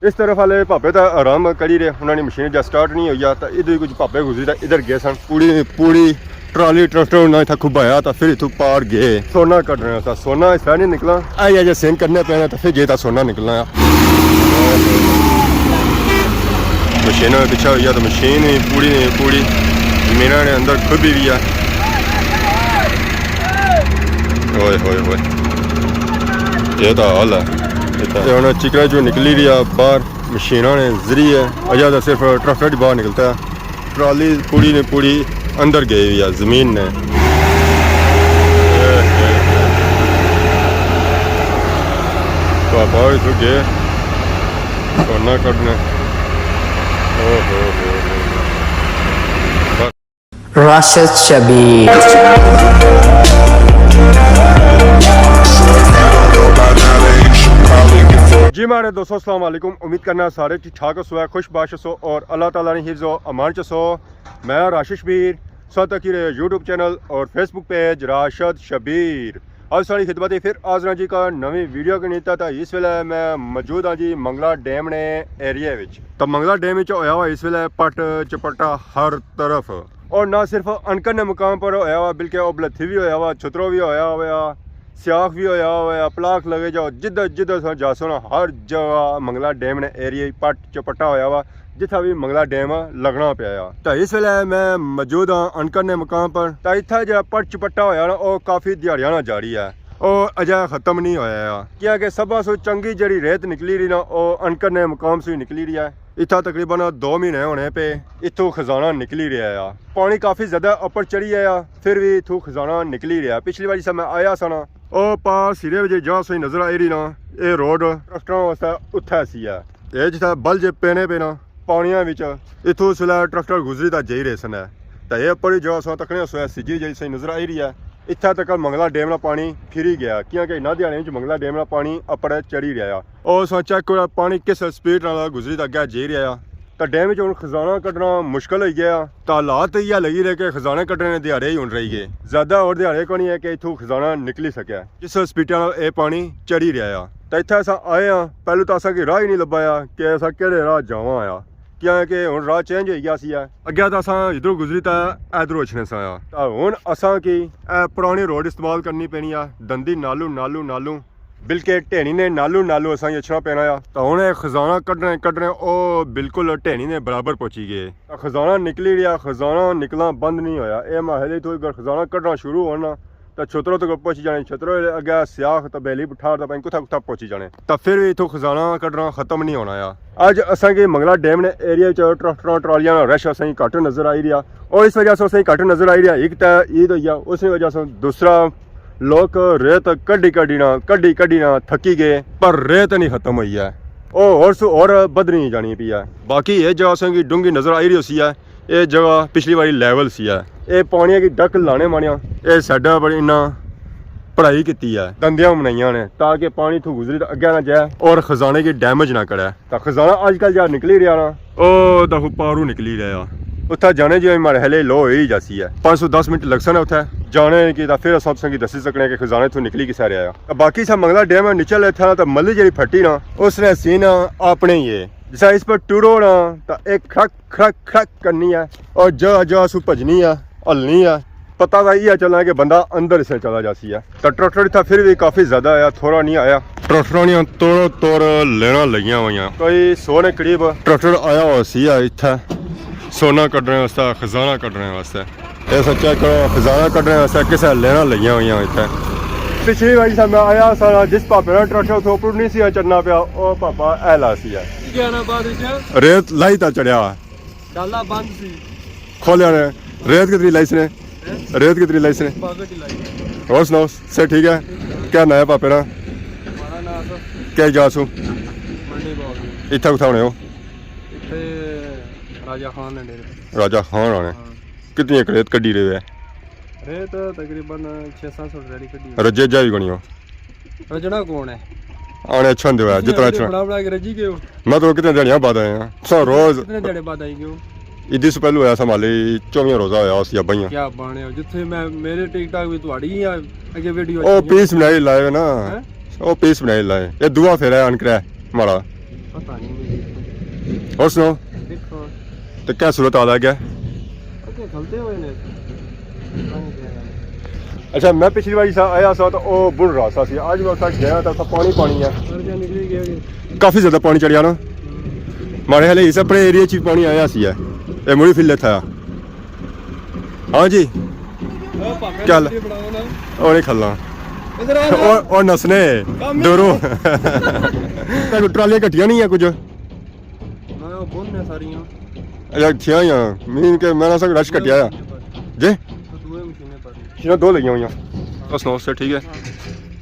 इस तरफ वाले भापे तो आराम करी रहे, उन्होंने मशीन जब स्टार्ट नहीं हुई तो इधर कुछ भापे गुजरी तो इधर गए सन। पूरी ट्राली ट्रैक्टर उन्होंने इतना खुबाया तो फिर इतों पार गए सोना कट रहे था। सोना इस तरह नहीं निकला, आई सेन करने पे तो फिर गए तो सोना निकलना। मशीन में पीछा हुई तो मशीन ही पूरी जमीन ने अंदर खुबी भी है। ओए होए होए ये तो हाल है। हम चिकरा जो निकली रही है बाहर मशीनों ने जरिए, अजा तो सिर्फ ट्रैक्टर बाहर निकलता है। ट्राली पूरी अंदर गई हुई है जमीन ने। पापा इतों गए सोना कटने। Rashid Shabir। जी मारे दोस्तों अस्सलाम वालेकुम, उम्मीद करना सारे ठीक ठाक हो, खुशबाश हो और अल्लाह ताला ने हिफ्ज़ व अमान च सो। मैं राशिद शबीर साथ की यूट्यूब चैनल और फेसबुक पेज राशिद शबीर। आज सारी खिदमत फिर आजरा जी का नवी वीडियो की नीता था। इस वेले मैं मौजूद हाँ जी मंगला डैम ने एरिया तो मंगला डैम होया हुआ इस वेले पट चपटा हर तरफ, और ना सिर्फ अनकन ने मुकाम पर होया हुआ बल्कि उबलथी भी होया हुआ, छुतरो भी होया हुआ, सियाख भी होया हुआ, पलाख लगे जाओ जिधर जासो ना हर जगह मंगला डैम ने एरिया पट चपटा होया हुआ जिथा भी मंगला डैम लगना पाया। तो इस वेले मैं मौजूद हाँ अनकन ने मुकाम पर। तो इतना जो पट चपटा होया ना वो काफ़ी दिहाड़ियां ना जारी है, और अजय ख़त्म नहीं होया क्योंकि सबा सो चंगी जड़ी रेत निकली रही ना वो अनकन ने मुकाम से निकली रही है। इतना तकरीबन 2 महीने होने पे इतों खजाना निकली रहा है। पानी काफ़ी ज़्यादा ऊपर चढ़ी है फिर भी इतों खजाना निकली रहा। पिछली बार जब मैं आया सा ना ਉਹ ਪਾਰ ਸਿਰੇ ਵਜੇ ਜਾਂ ਸਹੀ ਨਜ਼ਰ ਆ ਰਹੀ ਨਾ ਇਹ ਰੋਡ ਟਰੈਕਟਰਾਂ ਵਾਸਤੇ ਉੱਥੇ ਸੀ ਆ। ਇਹ ਜਿੱਥੇ ਬਲ ਜੇ ਪੈਣੇ ਪੈਣਾ ਪਾਣੀਆਂ ਵਿੱਚ ਇਥੋਂ ਸਿਲਾ ਟਰੈਕਟਰ ਗੁਜ਼ਰੀ ਤਾਂ ਜਾਈ ਰਹੇ ਸਨ। ਤਾਂ ਇਹ ਪੜੀ ਜੋ ਸੋ ਤੱਕਣੇ ਸੋਇਆ ਸਿੱਜੀ ਜਿਹੜੀ ਸਹੀ ਨਜ਼ਰ ਆ ਰਹੀ ਹੈ। ਇੱਥੇ ਤੱਕ ਮੰਗਲਾ ਡੈਮ ਦਾ ਪਾਣੀ ਫਿਰੀ ਗਿਆ ਕਿਉਂਕਿ ਇਹਨਾਂ ਦਿਹਾੜਿਆਂ ਵਿੱਚ ਮੰਗਲਾ ਡੈਮ ਦਾ ਪਾਣੀ ਉੱਪਰ ਚੜੀ ਰਿਹਾ। ਉਹ ਸੋ ਚੈੱਕ ਕਰੋ ਪਾਣੀ ਕਿਸ ਸਪੀਡ ਨਾਲ ਗੁਜ਼ਰੀ ਤਾਂ ਅੱਗੇ ਜਾਈ ਰਿਹਾ। तो डैम में खजाना कटना मुश्किल हो गया। तो हालात यह लगी रहे कि खजाना कटने दिहाड़े ही होने रही गए, ज़्यादा और दिहाड़े को नहीं है कि इतों खजाना निकली सके जिस स्पीड ये पानी चढ़ी रहा। तो इतना अस आए हाँ पहले तो असा राह ही नहीं लभाया कि असा कि राह जावा आया क्योंकि हम राह चेंज हो गया सी अगे तो असा इधरों गुजरी तो इधरों अछने सा आया। तो हूँ असा की पुरानी रोड इस्तेमाल करनी पैनी आ दंदी नालू बिल्कुल ढेनी ने नालू असा अछना पैना आ। तो हूँ खजाना कड्डने वो बिल्कुल ढेनी ने बराबर पहुँची गए। तो खजाना निकली रहा, खजाना निकलना बंद नहीं होया। ये महले तो अगर खजाना कड्डना शुरू होना तो छुतरों तक पहुँची जाने, छुतरों अगे सियाख तो बेली बुठार तो कुत्था पहुँची जाने। तो फिर भी इतों खजाना कड्डना खत्म नहीं होना आ। अज असा मंगला डैम ने एरिया ट्रैक्टर ट्रालियां रश असें घट नजर आई रहा, और इस वजह से असें घट नजर आई रहा। एक तो ईद हुई उस वजह से, दूसरा लोग रेत कड्डी ना थकी गए पर रेत नहीं खत्म हुई है और बदनी जानी पी है। बाकी ये जगह असेंगी डूंगी नजर आई रही है। ये जगह पिछली बारी लेवल सी है। ये पानी की डक लाने मानिया ये साडा बड़ी इन्ना पढ़ाई की है, दंदियां बनाइया ने ताकि पानी इतों गुजरी अगे ना जाए और खजाने की डैमेज ना करे। तो खजाना अजकल जहाँ निकली रहा ना वो दखो पारू निकली रहा। उत्थे जाने जो हमारे हले लो ही जासी है 510 मिनट लग सन उत्थे जाने की। फिर अस दसी सकने कि खजाना इतों निकली किस रहा। बाकी सब मंगला डैम नीचे इतना तो मल्ली जी फटी ना उसने सीन अपने ही है जिस इस पर टुरो ना तो एक खड़क खड़क खड़क करनी है और जगह सू भजनी है हलनी है। पता तो यह चलना कि बंदा अंदर से चला जासी है। तो ट्रैक्टर इतना फिर भी काफ़ी ज़्यादा आया, थोड़ा नहीं आया। ट्रैक्टर ने तोड़ लेना लगिया हुई कोई 100 के करीब ट्रैक्टर आया हुआ सी इतना सोना कड्डने वास्ते खजाना कड्डने वास्ते। ये सच्चा करो खजाना कड्डने वास्ते किसे लेना लगिया हुई इतने। पिछली बारी जब मैं आया सारा जिस भापे का ट्रैक्टर तो उपर नहीं सी चढ़ना पाया वो भापा ऐला सी रेत लाई तो चढ़िया खोलिया ने रेत कितनी लाई ने और सुनाओ से ठीक है। क्या ना है भापे ना क्या जासू इतना कुछ होने हो राजा खान आने कितनी रेत कड्डी रहे है? रेत तकरीबन 600 रेडी कड्डी। रजे जा भी गणियो रजना कौन है आने अच्छा दे जितना अच्छा बड़ा के रजी क्यों मैं तो कितने दिहाड़ियां बाद आए हैं सो रोज कितने दिहाड़े बाद आई क्यों इदी से पहले होया संभाले 24 रोजा होया उस याबाइयां क्या बाणे जिथे मैं मेरे टिकटॉक भी तुम्हारी ही आगे वीडियो ओ पीस बनाई लाए ना ओ पीस बनाई लाए ये दुआ फेरा अनकरा मारा पता नहीं ਹੋਰ ਸੁਣਾਓ देखो ਤੇ ਕਿਆ ਸੂਰਤ ਹਾਲ ਹੈ ਗਿਆ ओके चलते हुए ने अच्छा मैं पिछली बार आया सा तो वो बुढ़ रहा सा आज मैं तक गया था पानी पानी है निकली गया काफ़ी ज़्यादा पानी चढ़िया ना मारे हाले इस अपने एरिया च पानी आया सी है ये मुड़ी फिर था हाँ जी चल और नहीं खलना और नसने डोरो ट्रालियां कट्टियां नहीं है कुछ मैं बोलने सारियां अच्छा थिया ही मीन के मैंने सब रश कटिया जे दूए मशीनें पर मशीनां दो लगियां हुई बस नौ से ठीक है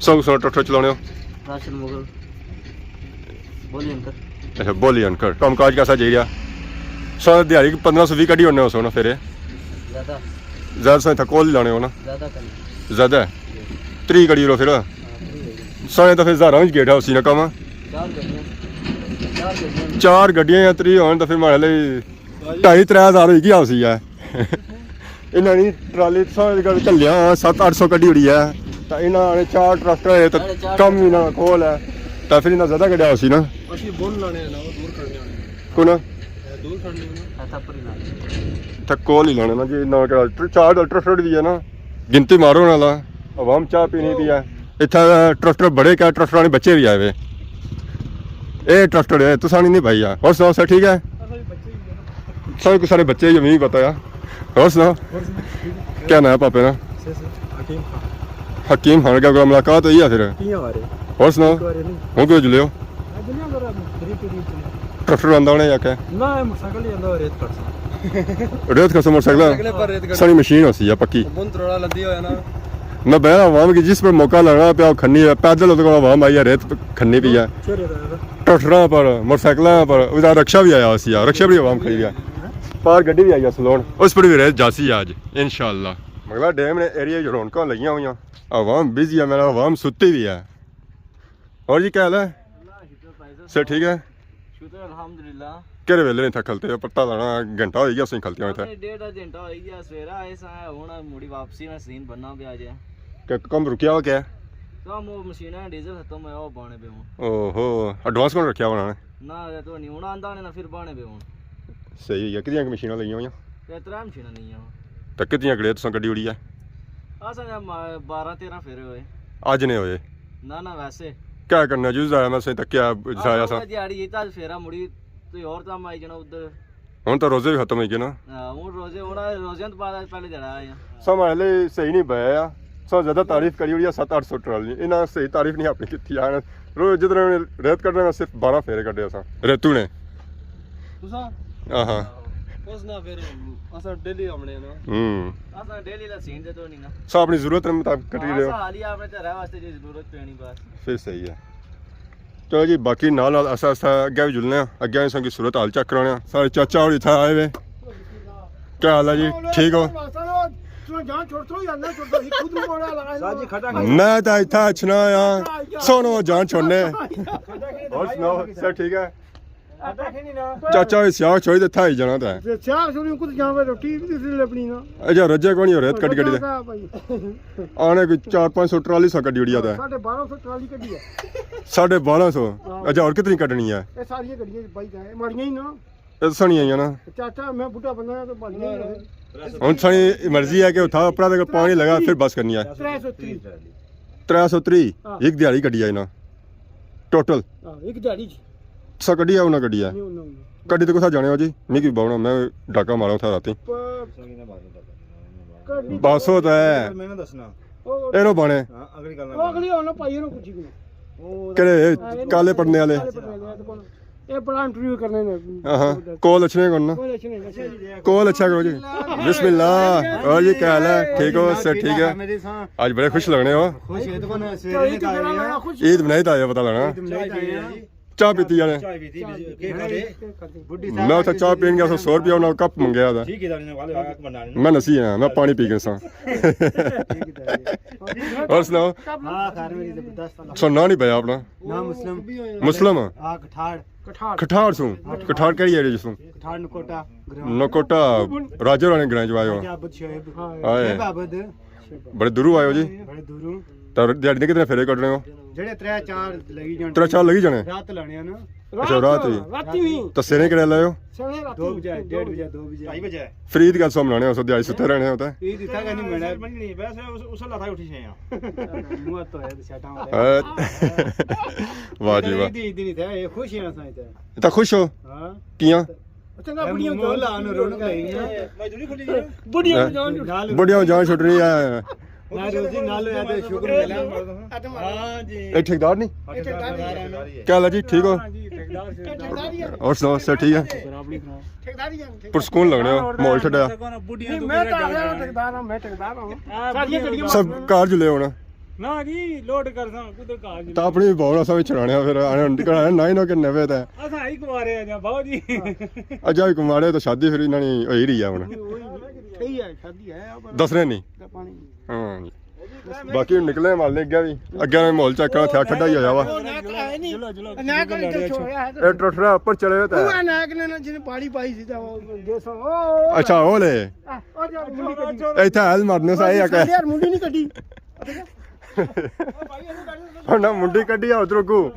सब सुनो ट्रैक्टर चलाने राशन मुगल बोलिए अंकल अच्छा बोली अनकर काम काज कैसा जी रहा सर दिहाड़ी 1520 कड़ी होने हो ना फिर ज़्यादा ज़्यादा से थकोल लाने हो ना ज़्यादा कर ज़्यादा है 3 कड़ी रो फिर सारे तो फिर हज़ारों में गेट है उसी ने कम 4 गड्डियां या 3 होने तो फिर मारे लिए 2.5-3 होगी उसी है इन्होंने ट्राली सारे चलिया 700-800 कड़ी हुई है तो इन्होंने 4 ट्रैक्टर है तो कम ही ना खोल है तो फिर इन्हें ज़्यादा कटिया उसी ना ਅਸੀਂ ਬੋਲ ਲਾਣੇ ਨਾ ਉਹ ਦੂਰ ਕਰਨੇ ਆਣੇ कौन ਦੂਰ ਕਰਨੇ ਨਾ थप्पड़ ही थकोल ही लाने ना जी ना 4 ट्रैक्टर भी है ना गिनती मारो ना ला आवाम चाह पीनी भी है इतना ट्रैक्टर बड़े क्या ट्रैक्टर ने बच्चे भी आए हुए ये ट्रैक्टर है तुसा नहीं भाई यार और सुनाओ सर ठीक है सब सारे बच्चे ही नहीं पता यार और सुनाओ क्या नाम है पापे ना हकीम खान का मुलाकात हुई है फिर और सुनाओ हूँ क्यों जुले हो ट्रैक्टर आंदा उन्हें आख्या ਨਾ ਮੋਟਰਸਾਈਕਲ ਹੀ ਜਾਂਦਾ ਰੇਤ ਕਰਦਾ रेत का मोटरसाइकिल पर रेत सारी मशीन होती है पक्की बुंद रोड़ा लद्दी होया ना मैं बहरा आवाम की जिस पर मौका लगना पे खन्नी है पैदल उधर आवाम आई है रेत खन्नी भी है ट्रैक्टरों पर मोटरसाइकिलों पर उधर रक्षा भी आया उसी रक्षा भी आवाम खड़ी है पार गड्डी भी आई है सलोन उस पर भी रेत जासी है आज इंशाल्लाह मगला डैम ने एरिया च रौनक लगी हुई आवाम बिजी है मेरा आवाम सुती भी है और जी क्या हाल है सर ठीक है शुक्र अल्हम्दुलिल्लाह ਕਿਹੜੇ ਵੇਲੇ ਨਹੀਂ ਥਕਲਤੇ ਹੋ ਪਤਾ ਲਾਣਾ ਘੰਟਾ ਹੋ ਗਿਆ ਅਸੀਂ ਖਲਤੇ ਹੋਏ नहीं डेढ़ घंटा हो गया सवेरा आए सा हुन मुड़ी वापसी में सीन बनना पे आ जाए ਤੇ ਕੰਮ ਰੁਕਿਆ ਹੋ ਗਿਆ तो वो मशीना डीजल खत्म होया वो बाने पे हुन ਓਹੋ ਐਡਵਾਂਸ ਕੋਣ ਰੱਖਿਆ ਹੋਣਾ ना तो नहीं हुन आंदा ने ना फिर बाने पे हुन ਸਹੀ ਹੈ ਕਿਹਦੀਆਂ ਮਸ਼ੀਨਾਂ ਲਈਆਂ ਹੋਈਆਂ ते त्रै मशीना नहीं है ਤਾਂ ਕਿਤਨੀਆਂ ਗੜੇ ਤੁਸੀਂ ਗੱਡੀ ਉੜੀ ਹੈ असा 12 13 फेरे हुए ਅੱਜ ਨੇ ਹੋਏ ना ना वैसे क्या करना जूस आया मैं सही तक क्या जाया सा दिहाड़ी ये ताल फेरा मुड़ी तो और काम आई जाना उधर ਹੁਣ ਤਾਂ ਰੋਜ਼ੇ ਵੀ ਖਤਮ ਹੋ ਗਏ ਨਾ हूं रोजे होना रोजे तो बाद पहले जड़ा आया ਸਮਾਂ ਲਈ ਸਹੀ ਨਹੀਂ ਪਿਆ ਆ ਸੋ ਜ਼ਿਆਦਾ ਤਾਰੀਫ ਕਰੀ ਹੋਈ ਆ 700-800 ਟਰਾਲੀ ਇਹਨਾਂ ਸਹੀ ਤਾਰੀਫ ਨਹੀਂ ਆਪਣੀ ਕੀਤੀ ਆ ਰੋਜ਼ ਜਦੋਂ ਰੇਤ ਕੱਢਣਾ ਮੈਂ ਸਿਰਫ 12 ਫੇਰੇ ਕੱਢੇ ਅਸਾਂ ਰੇਤੂ ਨੇ ਤੁਸਾਂ ਆਹਾਂ ਉਸ ਨਾ ਫਿਰ ਅਸਾਂ ਡੇਲੀ ਆਉਣੇ ਨਾ असा डेली ला सीन दे तो नहीं ना ਸੋ ਆਪਣੀ ਜ਼ਰੂਰਤ ਦੇ ਮੁਤਾਬਕ ਕੱਢੀ ਰਹੇ ਹੋ हाल ही आपने तेरा वास्ते जी जरूरत पैनी बस ਫਿਰ ਸਹੀ ਹੈ ਚਲੋ ਜੀ ਬਾਕੀ ਨਾਲ ਅਸਾਂ ਅੱਗੇ ਵੀ ਜੁਲਨੇ ਆ ਅੱਗੇ ਵੀ ਸੰਗੀ ਸੂਰਤ ਹਾਲ ਚੈੱਕ ਕਰਾਉਣੇ ਆ ਸਾਰੇ ਚਾਚਾ ਹੋਰ ਇੱਥੇ ਆਏ ਵੇ ਕੀ ਹਾਲ ਹੈ ਜੀ ਠੀਕ ਹੋ ਮੈਂ ਤਾਂ ਇੱਥੇ ਅਛਣਾ ਆ ਸੋਨੋ ਜਾਨ ਛੋੜਨੇ ਹੋਰ ਸੁਣਾਓ ਸਰ ਠੀਕ ਹੈ ਚਾਚਾ ਵੀ ਸਿਆਹ ਛੋੜੀ ਤੇ ਥਾਈ ਜਾਣਾ ਤਾਂ ਸਿਆਹ ਛੋੜੀ ਕੁਝ ਜਾਵੇ ਰੋਟੀ ਵੀ ਦਿੱਤੀ ਲੱਭਣੀ ਨਾ ਅਜਾ ਰੱਜੇ ਕੋਣੀ ਹੋ ਰੇਤ ਕੱਢੀ ਦੇ ਆਣੇ ਕੋਈ 400-500 ਟਰਾਲੀ ਸਾ ਕੱਢੀ ਉੜੀਆ ਦਾ 1250 ਟਰਾਲੀ ਕੱਢੀ ਹੈ 1250 ਅਜਾ ਹੋਰ ਕਿਤਨੀ ਕੱਢਣੀ ਹੈ ਇਹ ਸਾਰੀਆਂ ਗੱਡੀਆਂ ਬਾਈ ਦਾ ਮਾੜੀਆਂ ਹੀ ਨਾ ਇਹ ਸਣੀ ਆਈਆਂ ਨਾ ਚਾਚਾ ਮੈਂ ਬੁੱਢਾ ਬੰਦਾ ਤਾਂ ਬਾਲੀਆਂ ਹੁਣ ਸਣੀ ਮਰਜ਼ੀ ਹੈ ਕਿ ਉਠਾ ਆਪਣਾ ਤੇ ਪਾਣੀ ਲਗਾ ਫਿਰ ਬਸ ਕਰਨੀ ਹੈ 330 330 ਇੱਕ ਦਿਹਾੜੀ ਕੱਢੀ ਆਈ ਨਾ ਟੋਟਲ ਇੱਕ ਦਿਹਾੜੀ ਚ ਸਾ ਕੱਢੀ ਆ ਉਹਨਾਂ ਕੱਢੀ ਆ ਕੱਢੀ ਤੇ ਕੋਸਾ ਜਾਣੇ ਹੋ ਜੀ ਨਹੀਂ ਕੀ ਬਾਉਣਾ ਮੈਂ ਡਾਕਾ ਮਾਰਾਂ ਉਥਾ ਰਾਤੀ ਬਾਸੋ ਤਾਂ ਹੈ ਮੈਨੂੰ ਦੱਸਣਾ ਇਹਨੂੰ ਬਾਣੇ ਅਗਲੀ ਗੱਲ ਉਹ ਅਗਲੀ ਉਹਨਾਂ ਪਾਈ ਨੂੰ ਪੁੱਛੀ ਨੂੰ ਕਿਹੜੇ ਕਾਲੇ ਪੜਨੇ ਵਾਲੇ ਇਹ ਬੜਾ ਇੰਟਰਵਿਊ ਕਰਨੇ ਨੇ ਹਾਂ ਕੋਲ ਅੱਛੇ ਕੋਣ ਨਾ ਕੋਈ ਅੱਛੇ ਨਹੀਂ ਕੋਲ अच्छा करो जी बिस्मिल्लाह और जी क्या हाल है ठीक हो सर ठीक है आज बड़े खुश लगने हो ਖੁਸ਼ ਹੈ ਤਾਂ ਸਵੇਰੇ ਨੇ ਆਇਆ ईद बनाई था ये पता लगना चाह पीती यार ਚਾਹ ਵੀ ਦੀ ਕੀ ਖਾਦੇ ਬੁੱਢੀ मैं उसे चाह पीन गया 100 रुपया उन्होंने कप मंगया था ਠੀਕ ਹੈ ਵਾਲੇ ਆਕ ਬਣਾਣੇ मैं नसी है मैं पानी पी गया सा और सुनाओ ਹਾਂ ਘਰ ਮੇਰੀ 10 ਸਾਲ सुनना नहीं पाया अपना ਨਾ ਮੁਸਲਮ मुस्लिम ਆ ਕਠਾੜ कठाड़ सू कठाड़ कड़ी एरिया जिसू ਕਠਾੜ ਨਕੋਟਾ नकोटा राजा रानी ग्रां जो आयो ਆਬਦ ਸ਼ੋਇਬ हाय ਆਬਦ बड़े दूरों आयो जी ਬੜੇ ਦੂਰੋਂ तो दिहाड़ी दे कितने फेरे कट रहे हो ਜਿਹੜੇ 3-4 ਲੱਗੀ ਜਾਣ 3-4 लगी जाने ਰਾਤ ਲਾਣੇ ਆ ਨਾ ਅੱਛਾ ਰਾਤ ਵੀ ਰਾਤੀ ਵੀ ਤਾਂ ਸਿਰੇ ਕਿਹੜੇ ਲਾਇਓ ਸਣੇ ਰਾਤੀ 2 ਵਜੇ 1:30 ਵਜੇ 2 ਵਜੇ 2:30 ਵਜੇ ਫਰੀਦ ਗੱਲ ਸੋ ਮਨਾਣੇ ਉਸ ਦਿਹਾੜੀ ਸੁੱਤੇ ਰਹਿਣੇ ਹੁੰਦਾ ਇਹ ਦਿੱਤਾ ਕਿ ਨਹੀਂ ਮੈਨੇ ਨਹੀਂ ਵੈਸੇ ਉਸ ਲਾਥਾ ਉੱਠੀ ਛੇ ਆ ਮੂੰਹ ਤੋਂ ਹੈ ਛਾਟਾਂ ਵਾਹ ਜੀ ਵਾਹ ਦੀ ਨਹੀਂ ਥਾ ਇਹ ਖੁਸ਼ ਹੈ ਸਾਂ ਤੇ ਤਾਂ ਖੁਸ਼ ਹੋ ਹਾਂ ਕੀਆਂ ਚੰਗਾ ਬੁੜੀਆਂ ਬੁੜੀਆਂ ਲਾ ਨੂੰ ਰੌਣਕ ਆਈ ਹੈ ਮੈਂ ਜੁੜੀ ਖੁੱਲੀ ਜੀ ਬੁੜੀਆਂ ਜਾਨ ਨਾਲ ਬੜੀਆਂ ਜਾਨ ਛੁੱਟਣੀ ਆ ਨਾ ਰੋਜ਼ੀ ਨਾਲ ਹੋਇਆ ਤੇ ਸ਼ੁਕਰ ਮਿਲਿਆ ਹਾਂ ਜੀ ਇਹ ਠੇਕੇਦਾਰ ਨਹੀਂ ਠੇਕੇਦਾਰੀ क्या हाल है जी ठीक हो ਠੇਕਦਾਰੀ ਆ और सुनाओ सर ठीक है ਠੇਕਦਾਰੀ ਆ पुरस्कून लगने हो माहौल छड़या ਨਹੀਂ ਮੈਂ ਤਾਂ ਆ ਗਿਆ ਠੇਕਦਾਰ ਆ ਮੈਂ ਠੇਕਦਾਰ ਹਾਂ ਸਾਰੀਆਂ ਗੱਡੀਆਂ सब कार जुले होना ਨਾ ਜੀ ਲੋਡ ਕਰਸਾਂ ਕੁਦਰ ਕਾਜ ਤਾਂ ਆਪਣੀ ਬਹੁਤ ਅਸਾਂ ਵਿੱਚ ਚੜਾਣਿਆ ਫਿਰ ਆਣੇ ਨਿਕਲਣਾ 9 ਕੇ 90 ਤਾਂ ਅਸਾਂ ਹੀ ਕੁਮਾਰੇ ਆ ਜਾਂ ਬਾਉ ਜੀ ਅਜਾ ਵੀ ਕੁਮਾਰੇ ਤਾਂ ਸ਼ਾਦੀ ਫਿਰ ਇਹਨਾਂ ਨੇ ਹੋਈ ਰਹੀ ਆ ਹੁਣ ਸਹੀ ਹੈ ਸ਼ਾਦੀ ਹੈ ਦੱਸ ਰਹੇ ਨਹੀਂ ਪਾਣੀ ਹਾਂ ਬਾਕੀ ਹੁਣ ਨਿਕਲੇ ਮਾਲੇ ਅੱਗੇ ਵੀ ਅੱਗੇ ਵੀ ਮਾਹੌਲ ਚੈੱਕ ਕਰਨਾ ਥਿਆ ਠੰਡਾ ਹੀ ਹੋਇਆ ਵਾ ਨਾ ਕਰ ਕੇ ਛੋੜਿਆ ਇਹ ਟਰਟਰਾ ਉੱਪਰ ਚਲੇ ਹੋਏ ਤਾਂ ਉਹ ਨਾਕ ਨੇ ਨਾ ਜਿਹਨੇ ਪਾਣੀ ਪਾਈ ਸੀ ਤਾਂ ਉਹ ਦੇਸੋ ਉਹ ਅੱਛਾ ਉਹ ਲੈ ਉਹ ਜਾ ਮੁੰਡੀ ਕੱਢੀ ਇੱਥੇ ਹਾਲ ਮਾਰਨੇ ਸਾਈ ਆ ਕੇ ਯਾਰ ਮੁੰਡੀ ਨਹੀਂ ਕੱਢੀ ਉਹਨਾਂ ਮੁੰਡੀ ਕੱਢੀ ਆ ਉਧਰੋਂ ਕੋ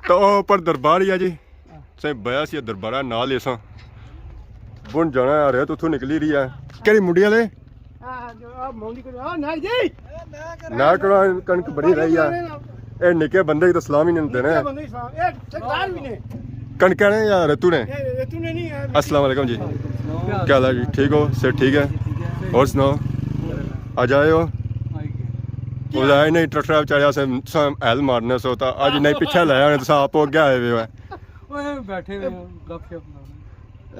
ਤਾਂ ਉਹ ਪਰ ਦਰਬਾਰ ਹੀ ਆ ਜੀ ਸੇ ਬਿਆ ਸੀ ਦਰਬਾਰਾ ਨਾਲ ਇਸਾਂ ਬੁਣ ਜਾਣਾ ਆ ਰਿਹਾ ਤੂੰ ਉੱਥੋਂ ਨਿਕਲੀ ਰਹੀ ਆ ਕਿਹੜੀ ਮੁੰਡੀ ਵਾਲੇ ਆ ਜੋ ਆ ਮੁੰਡੀ ਕੱਢੀ ਆ ਨਾ ਜੀ ਨਾ ਕਰੋ ਕਣਕ ਬੜੀ ਰਹੀ ਆ ਇਹ ਨਿੱਕੇ ਬੰਦੇ ਕੀ ਤਾਂ ਸਲਾਮ ਹੀ ਨਹੀਂ ਦੇਣੇ ਬੰਦੇ ਸਾਹਿਬ ਇਹ ਠੇਕਦਾਰ ਵੀ ਨੇ कनक कहने या रतू ने ਇਹ ਤੂਨੇ ਨਹੀਂ ਹੈ अस्सलाम वालेकुम जी क्या हाल है जी ठीक हो सेठ ठीक है और सुनाओ आज आए हो वो आए नहीं ट्रैक्टर बेचारे से हैल मारने सो था आज नहीं पीछे लाया तो आप अगे आए हुए ਓਏ ਬੈਠੇ ਨੇ ਗੱਪਸ਼ਪ ਨਾਲ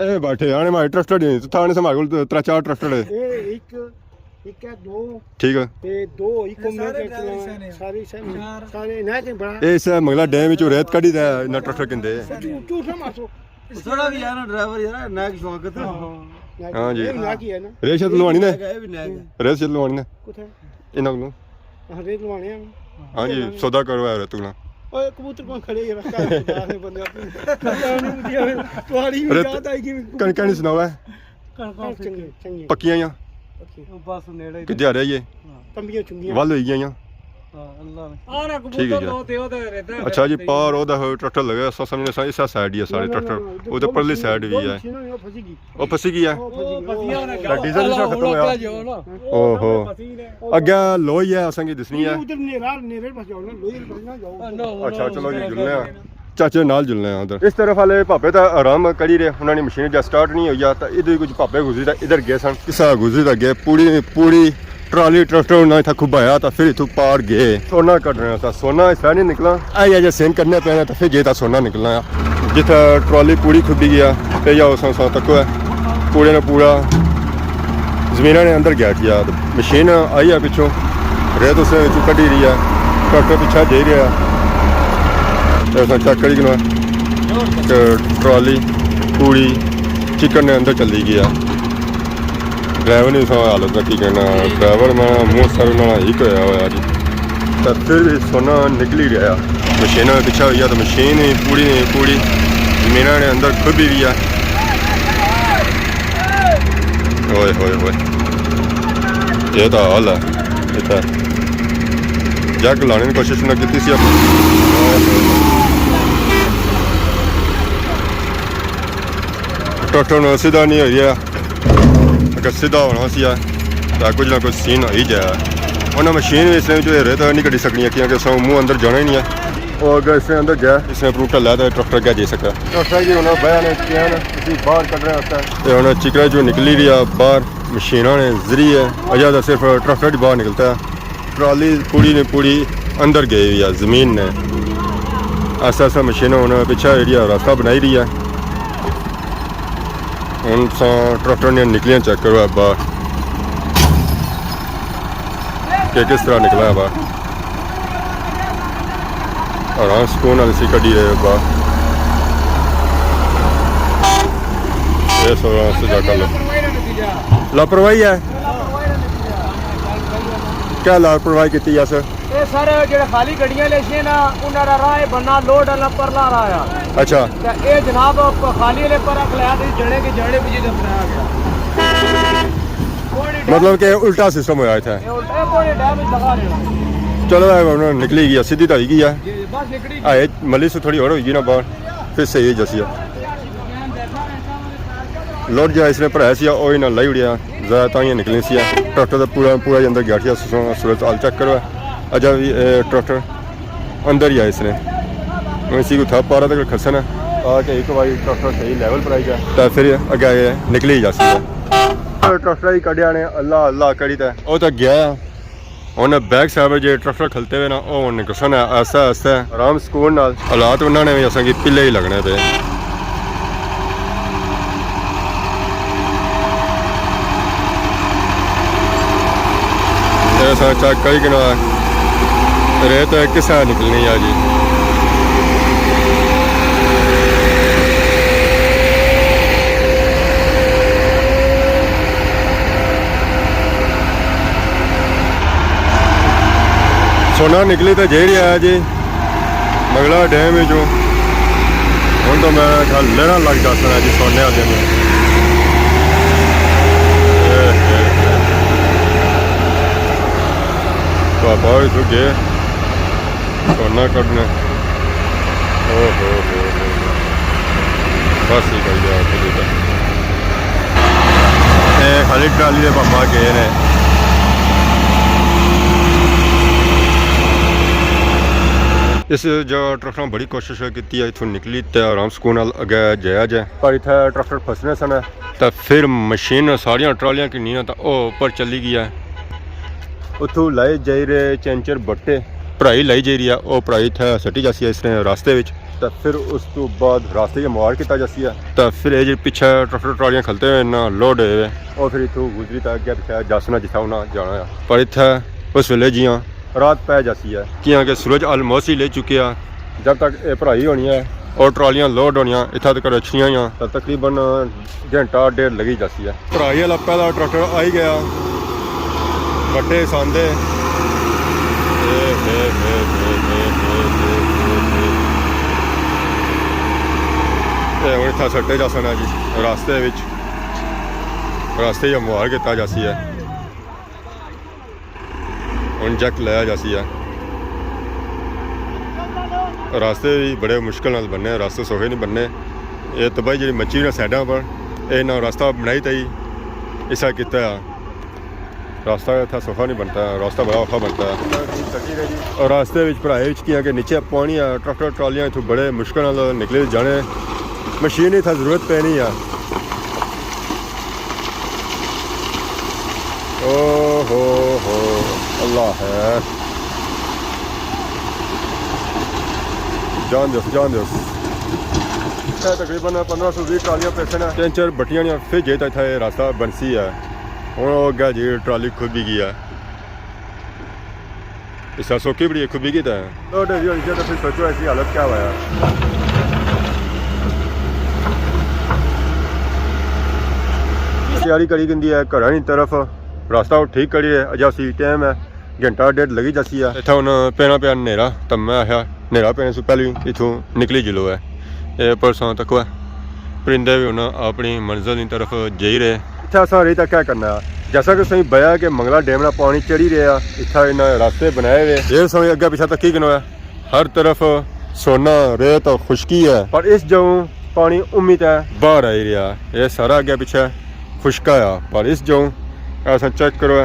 ए बैठे आने मारे ट्रैक्टर नहीं तो थाने से हमारे को 3-4 ट्रैक्टर है ਇਹ ਇੱਕ ਹੈ ਦੋ ठीक है ਤੇ ਦੋ ਇੱਕੋ ਮਿਲ ਕੇ ਚਲਾਉਣ ਸਾਰੇ ਸਾਰੇ ਨਾ ਤੇ ਬੜਾ ए इस मंगला डैम विच रेत कड़ी दा ना ट्रैक्टर किंदे ਝੂਠ ਨਾ ਮਾਰੋ ਥੋੜਾ ਵੀ ਯਾਰ ਡਰਾਈਵਰ ਯਾਰ ਨਾਕ ਸਵਾਗਤ हाँ जी ਇਹ ਨਾ ਕੀ ਹੈ ਨਾ रेत लवानी ने ਇਹ ਵੀ ਨਾਕ रेत लवानी ने ਕੁੱਥੇ इन्हां को ਹਰੇ ਲਵਾਣੇ ਆ हाँ जी सौदा करवाया रेतू ना ਓਏ ਕਬੂਤਰ ਕੋਲ ਖੜੇ ਹੀ ਰੱਖਾ ਖੁਦਾ ਨੇ ਬੰਦੇ ਆਪਣੀ ਤੁਹਾਡੀ ਵੀ ਯਾਦ ਆਈ ਕਿ कनक नहीं सुनाओ है ਚੰਗੇ ਚੰਗੇ पक्कियां या ਬਸ ਨੇੜੇ किथे आ रही है ਤੰਬੀਆਂ ਚੁੰਗੀਆਂ ਵੱਲ ਹੋਈ ਗਈਆਂ ਅੱਲਾਹ ਆ ਨਾ ਠੀਕ ਹੈ ਕਬੂਤਰ ਜੀ। ਲੋ ਤੇ ਉਹਦੇ ਰਹਿਦਾ ਅੱਛਾ ਜੀ ਪਾਰ ਉਹਦਾ ਟਰੈਕਟਰ ਲਗਾ ਸੋ ਸਮਝਨੇ ਸਾ ਇਸਾ ਸਾਈਡ ਹੀ ਹੈ ਸਾਰੇ ਟਰੈਕਟਰ ਉਹਦੇ ਪਰਲੀ ਸਾਈਡ ਵੀ ਹੈ ਉਹ ਫਸੀ ਗਈ ਉਹ ਫਸੀ ਗਈ ਹੈ ਉਹ ਫਸੀ ਗਈ ਦਾ ਡੀਜ਼ਲ ਨਹੀਂ ਖਤਮ ਹੋਇਆ ਓਹੋ ਅੱਗੇ ਲੋਈ ਹੈ ਅਸਾਂ ਕੀ ਦਿਸਣੀ ਹੈ ਉਧਰ ਨੇਰੇ ਪਾਸ ਜਾਓ ਨਾ ਲੋਹੀ ਪਾਸ ਨਾ ਜਾਓ ਅੱਛਾ ਚਲੋ ਜੀ ਜੁਲਨੇ ਆ ਚਾਚੇ ਨਾਲ ਜੁਲਨੇ ਆ ਉਧਰ ਇਸ ਤਰਫ ਵਾਲੇ ਭਾਪੇ ਤਾਂ ਆਰਾਮ ਕਰੀ ਰਹੇ ਉਹਨਾਂ ਦੀ ਮਸ਼ੀਨ ਜਦ ਸਟਾਰਟ ਨਹੀਂ ਹੋਈ ਆ ਤਾਂ ਇਧਰ ਕੁਝ ਭਾਪੇ ਗੁਜ਼ਰੀ ਤਾਂ ਇਧਰ ਗਏ ਸਨ ਕਿਸਾ ਗੁਜ਼ਰੀ ਤਾਂ ਗਏ ਪੂਰੀ ट्रॉली ट्रैक्टर ना था खुबाया तो फिर इतों पार गए सोना कट रहा था सोना इस नहीं निकला आई अजय सेम करने पैना तो फिर जे था सोना निकलना जिथे ट्रॉली पूरी खुदी गया फिर जाओ सौ तक है पूरे ने पूरा जमीन ने अंदर गया किया तो मशीन आई है पिछों रेत उस कटी रही है ट्रैक्टर पिछा दे रहा चेक करी गया ट्रॉली पूरी चिकन ने अंदर चली गया ड्राइवर नहीं सो हालत की कहना ड्राइवर में मुँह सर ना एक होया हुआ जी तो फिर भी सोना निकल ही रहा मशीन पिछा हुई है तो मशीन ही पूरी जमीन ने अंदर खुद भी है ओए होए होए ये तो हाल है इतना जग लाने की कोशिश ना की सी ट्रैक्टर सीधा नहीं हो गया अगर सीधा होना सी तो कुछ ना कुछ सीन हो ही जाए उन्हें मशीन भी इसमें जो रेत नहीं कटी सकनी क्योंकि उसका मुँह अंदर जाना ही नहीं है और अगर इसने अंदर गया इसने प्रूफ ढला तो ट्रैक्टर क्या दे सकता ट्रैक्टर की उन्हें बया ने किया किसी बाहर कट रहा होता है तो उन्हें चिकरा जो निकली रही है बाहर मशीनों ने जरिए अजा तो सिर्फ ट्रैक्टर ही बाहर निकलता है ट्रॉली पूरी अंदर गई हुई है ज़मीन ने ऐसा ऐसा मशीनों उन्हें पीछा एरिया रास्ता बनाई रही है उन ट्रैक्टर ने निकलियाँ चेक करो बाहर कि किस तरह निकला है बाहर आराम सुकून वाली सी कड़ी है बाहर ये सोचा कर लो लापरवाही है क्या लापरवाही की है सर ਇਹ ਸਾਰੇ ਜਿਹੜੇ ਖਾਲੀ ਗੱਡੀਆਂ ਲੈਸ਼ੀਆਂ ਨਾ ਉਹਨਾਂ ਦਾ ਰਾਹ ਬੰਨਾ ਲੋਡ ਵਾਲਾ ਪਰਲਾ ਰਾਹ ਆ अच्छा ਤੇ ਇਹ ਜਨਾਬ ਖਾਲੀ ਵਾਲੇ ਪਰ ਅਖਲਾਇਆ ਤੇ ਜੜੇ ਕੇ ਜੜੇ ਵੀ ਜਿਹਦੇ ਬਣਾਇਆ ਗਿਆ मतलब कि उल्टा सिस्टम होया था ਇਹ ਉਲਟੇ ਕੋਲੇ ਡੈਮ ਲਗਾ ਰਹੇ चलो उन्होंने निकली गया सीधी तो ही गया ਹੋ आए मली से थोड़ी और होगी ना बाहर फिर सही है जैसी लोड जो इसने भराया सी वो इन्हें लाई उड़िया ज़्यादा ताइयां निकली सी ट्रैक्टर का पूरा पूरा अंदर गया था सूरत हाल चेक करो अजा भी ट्रैक्टर अंदर ही आया इसने इसी को था पारा तक खसन है आके एक बार ट्रैक्टर सही लेवल पर आई जाए तो फिर अगे निकली ही जा सी ट्रैक्टर ही कढ़िया ने अल्लाह अल्लाह कड़ी तो वो तो गया उन्हें बैक साइड जो ट्रैक्टर खलते हुए ना वो निकसन है ऐसा ऐसा आराम सुकून नाल हालात उन्होंने भी असा पिले ही लगने पे चेक कई गिना रेत किसा निकलनी है जी सोना निकली तो जेरी आया जी मंगला डैम जो हूँ तो मैं ख्याल लेना लग जाता है जी सोने वाले में तो बहुत गए सोना कटने हो बस ही कर गया खाली ट्राली के पापा गए ने इस जो ट्रैक्टर बड़ी कोशिश की इतों निकली तो आराम सुकून अगे जाया जाए पर इतना ट्रैक्टर फसने सन तो फिर मशीन सारिया ट्रालियां किनिया तो वह उपर चली गई है उतों लाई जाई रहे चैंचर बट्टे पढ़ाई लाई जाई रही है वो पढ़ाई इतना सटी जासी है इसने रास्ते में तो फिर उस तो बाद रास्ते मार किया जासी है तो फिर ये पिछे ट्रैक्टर ट्रालियां खलते हुए ना लोड हुए और फिर इतों गुजरी तो अगे पिछे जसना जिथा उन्हें जाना है पर इतना उस वेले जियां रात पै जासी है कि सूरज ऑलमोस्ट ही ले चुके हैं जब तक ये पढ़ाई होनी है और ट्रालियां लोड होनी इतना तक रखियाँ ही तो तकरीबन घंटा डेढ़ लगी जाती है पढ़ाई वाला पहला ट्रैक्टर आ ही गया बट्टे सांदे हूँ इतना सट्टे जा सकना जी रास्ते मुहार किया जासी है हूँ जैक लाया जासी है रास्ते भी बड़े मुश्किल नाल बनने रास्ते सौखे नहीं बनने ये तबाही जी मची ने साइडा पर यह ना रास्ता बनाई तई ऐसा किया रास्ता इतना सौखा नहीं बनता रास्ता बड़ा औखा बनता है और रास्ते पढ़ाई किया कि नीचे पानी है ट्रैक्टर ट्रालियां इतों बड़े मुश्किल नाल निकले जाने मशीन इतना जरूरत पैनी है ओ हो अल्लाह है जान दो तकरीबन 1520 ट्रालियां पेशन है तीन चार बट्टियां ने फिर जे इतना रास्ता बनसी है हूँ अगे जी ट्राली खुद भी गई है इस सौखी बड़ी खुद भी गई तो फिर सोचो ऐसी हालत क्या हुआ तैयारी करी गई है घर की तरफ रास्ता ठीक करी है अजा सी टाइम है घंटा डेढ़ लगी जाती है इतना हूँ पैना पिया नेरा तो मैं आया नेरा पैने से पहले इतों निकली जलो है ये परसों तक है परिंदे भी हूँ अपनी मंजिल की तरफ जा रहे इतना असा रही क्या करना जैसा कि सही बया कि मंगला डैम का पानी चढ़ी रहा इतना इन्हें रास्ते बनाए हुए ये समय अगे पिछा तक की है हर तरफ सोना रेत और खुशकी है पर इस जो पानी उम्मीद है बाहर आई रहा ये सारा अगे पिछे खुशका है पर इस जो ऐसा चेक करो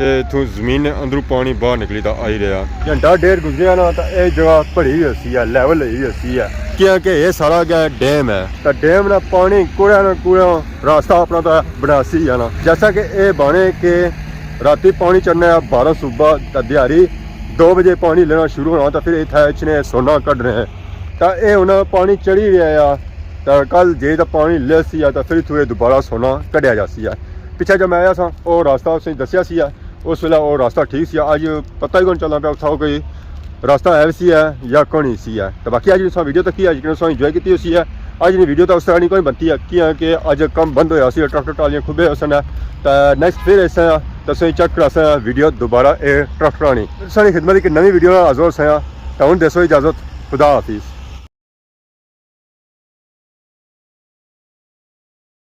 इतों जमीन अंदरों पानी बाहर निकली तो आई रहा घंटा डेढ़ गुजरिया ना तो यह जगह भरी हुई है लैवल हुई हुई है क्योंकि ये सारा गया डैम है तो डैम ना पानी कूड़ा ना कूड़ा रास्ता अपना तो बनासी है ना जैसा कि ये बने कि राती पानी चढ़ना है 12 सुबह तो दिहाड़ी 2 बजे पानी लेना शुरू होना तो फिर इतने सोना कढ़ रहे हैं तो ये हूँ पानी चढ़ी रहा तो कल जे तो पानी ले सी तो फिर इतों दोबारा सोना कढ़िया जासी है पिछे जब मैं आया था वो रास्ता उसने दसिया सी उस वेला वो रास्ता ठीक सी अज पता ही कौन चलना पाया उठाओ कोई रास्ता है सी है या कौन सी है तो बाकी अज वीडियो तक अज इंजॉय की उसी है अज वीडियो तो उस तरह नहीं कोई बनती है कि अज कम बंद होया सी ट्रैक्टर ट्रालियां खुबे सन तो नैक्सट फिर ऐसा तो चेक करा वीडियो दोबारा ये ट्रैक्टर आनी सारी खिदमत एक नवी वीडियो हाजिर हो तो हूँ दसो इजाजत खुदा हाफिज़।